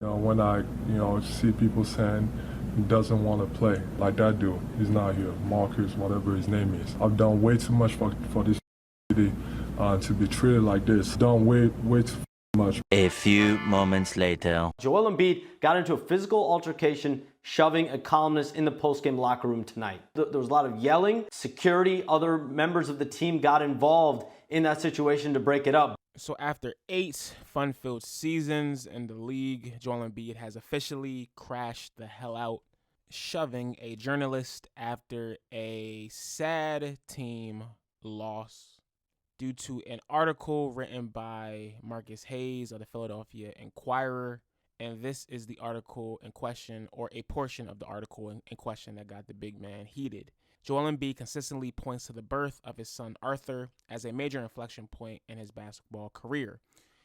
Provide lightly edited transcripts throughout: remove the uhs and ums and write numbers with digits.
When I, see people saying he doesn't want to play, like that dude, he's not here, Marcus, whatever his name is. I've done way too much for this city to be treated like this. Done way too much. A few moments later. Joel Embiid got into a physical altercation, shoving a columnist in the postgame locker room tonight. There was a lot of yelling. Security, other members of the team got involved in that situation to break it up. So after 8 fun-filled seasons in the league, Joel Embiid has officially crashed the hell out, shoving a journalist after a sad team loss due to an article written by Marcus Hayes of the Philadelphia Inquirer. And this is the article in question, or a portion of the article in question, that got the big man heated. Joel Embiid consistently points to the birth of his son Arthur as a major inflection point in his basketball career.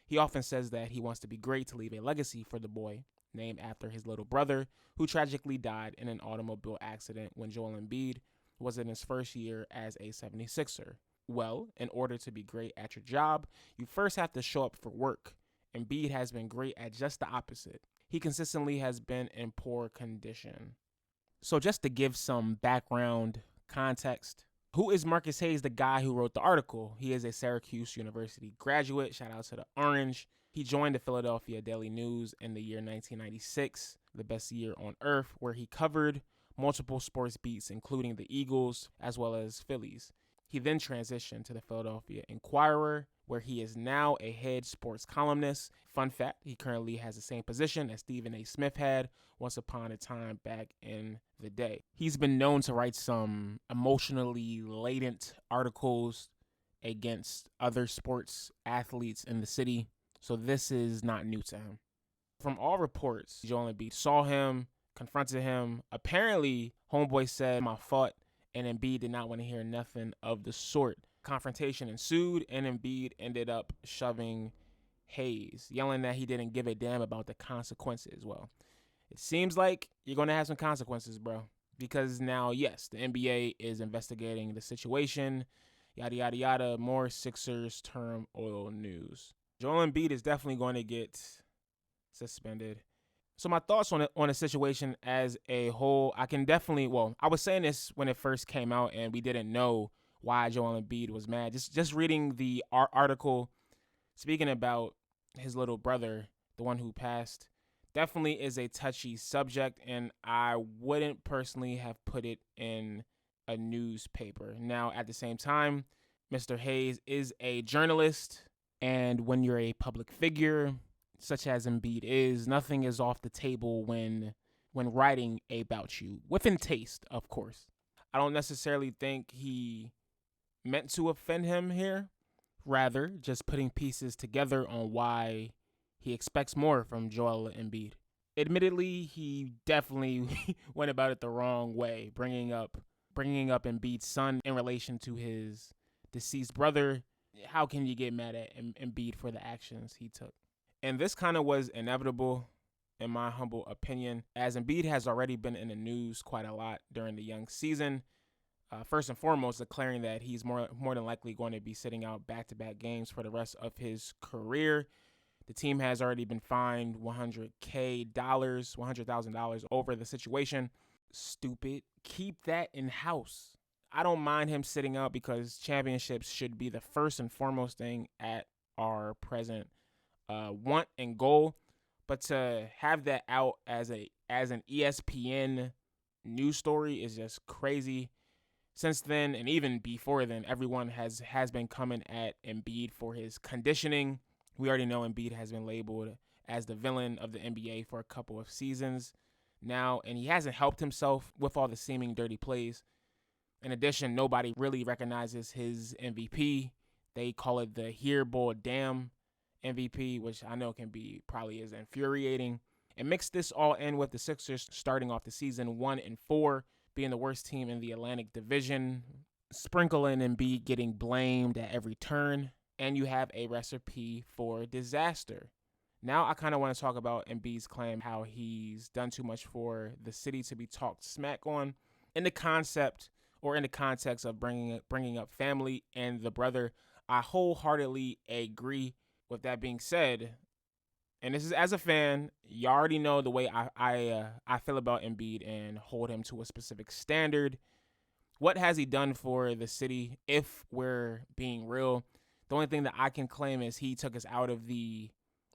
He often says that he wants to be great to leave a legacy for the boy, named after his little brother, who tragically died in an automobile accident when Joel Embiid was in his first year as a 76er. Well, in order to be great at your job, you first have to show up for work. Embiid has been great at just the opposite. He consistently has been in poor condition. So just to give some background context, who is Marcus Hayes, the guy who wrote the article? He is a Syracuse University graduate. Shout out to the Orange. He joined the Philadelphia Daily News in the year 1996, the best year on earth, where he covered multiple sports beats, including the Eagles as well as Phillies. He then transitioned to the Philadelphia Inquirer, where he is now a head sports columnist. Fun fact, he currently has the same position as Stephen A. Smith had once upon a time back in the day. He's been known to write some emotionally latent articles against other sports athletes in the city, so this is not new to him. From all reports, Joel Embiid saw him, confronted him. Apparently, homeboy said, "My fault," and Embiid did not want to hear nothing of the sort. Confrontation ensued, and Embiid ended up shoving Hayes, yelling that he didn't give a damn about the consequences. Well, it seems like you're going to have some consequences, bro, because now, yes, the NBA is investigating the situation, yada, yada, yada, more Sixers turmoil news. Joel Embiid is definitely going to get suspended. So my thoughts on the situation as a whole, I was saying this when it first came out and we didn't know why Joel Embiid was mad. Just reading the article speaking about his little brother, the one who passed, definitely is a touchy subject, and I wouldn't personally have put it in a newspaper. Now, at the same time, Mr. Hayes is a journalist, and when you're a public figure, such as Embiid is, nothing is off the table when writing about you, within taste, of course. I don't necessarily think he meant to offend him here, rather just putting pieces together on why he expects more from Joel Embiid. Admittedly, he definitely went about it the wrong way, bringing up Embiid's son in relation to his deceased brother. How can you get mad at Embiid for the actions he took? And this kind of was inevitable, in my humble opinion, as Embiid has already been in the news quite a lot during the young season. First and foremost, declaring that he's more than likely going to be sitting out back-to-back games for the rest of his career. The team has already been fined $100,000 over the situation. Stupid. Keep that in-house. I don't mind him sitting out because championships should be the first and foremost thing at our present want and goal. But to have that out as an ESPN news story is just crazy. Since then, and even before then, everyone has been coming at Embiid for his conditioning. We already know Embiid has been labeled as the villain of the NBA for a couple of seasons now, and he hasn't helped himself with all the seeming dirty plays. In addition, nobody really recognizes his MVP. They call it the here boy damn MVP, which I know can be probably is infuriating. And mix this all in with the Sixers starting off the season 1-4, being the worst team in the Atlantic Division, sprinkle in Embiid getting blamed at every turn, and you have a recipe for disaster. Now I kind of want to talk about Embiid's claim how he's done too much for the city to be talked smack on in the concept or in the context of bringing up family and the brother. I wholeheartedly agree. With that being said, and this is as a fan, you already know the way I feel about Embiid and hold him to a specific standard. What has he done for the city? If we're being real, the only thing that I can claim is he took us out of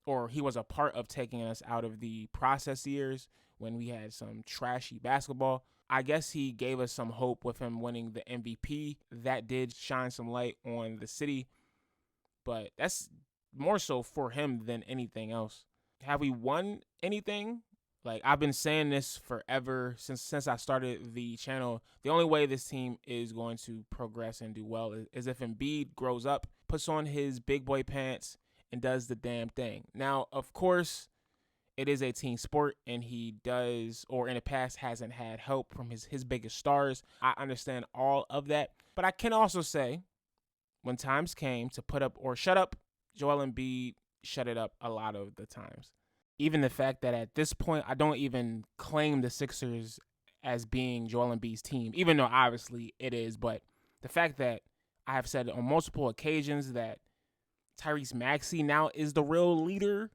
or he was a part of taking us out of the process years when we had some trashy basketball. I guess he gave us some hope with him winning the MVP. That did shine some light on the city, but that's more so for him than anything else. Have we won anything? Like, I've been saying this forever since I started the channel. The only way this team is going to progress and do well is if Embiid grows up, puts on his big boy pants, and does the damn thing. Now, of course, it is a team sport, and he does, or in the past, hasn't had help from his biggest stars. I understand all of that. But I can also say, when times came to put up or shut up, Joel Embiid shut it up a lot of the times. Even the fact that at this point, I don't even claim the Sixers as being Joel Embiid's team, even though obviously it is. But the fact that I have said on multiple occasions that Tyrese Maxey now is the real leader,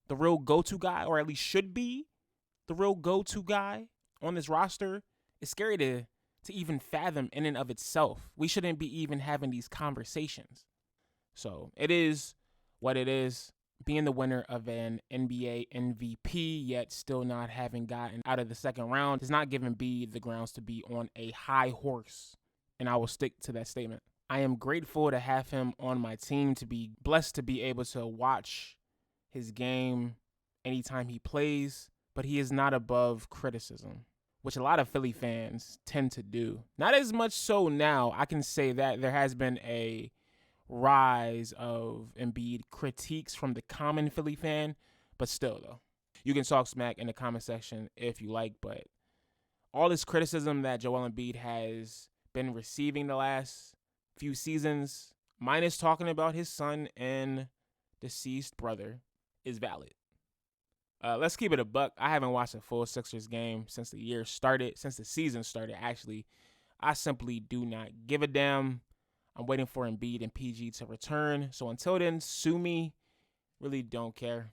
the real go-to guy, or at least should be the real go-to guy on this roster, is scary to even fathom in and of itself. We shouldn't be even having these conversations. So it is what it is. Being the winner of an NBA MVP, yet still not having gotten out of the second round, is not giving Embiid the grounds to be on a high horse. And I will stick to that statement. I am grateful to have him on my team, to be blessed to be able to watch his game anytime he plays, but he is not above criticism, which a lot of Philly fans tend to do. Not as much so now. I can say that there has been a rise of Embiid critiques from the common Philly fan, but still, though, you can talk smack in the comment section if you like, but all this criticism that Joel Embiid has been receiving the last few seasons, minus talking about his son and deceased brother, is valid. Let's keep it a buck. I haven't watched a full Sixers game since the season started, actually. I simply do not give a damn. I'm waiting for Embiid and PG to return. So until then, sue me. Really don't care.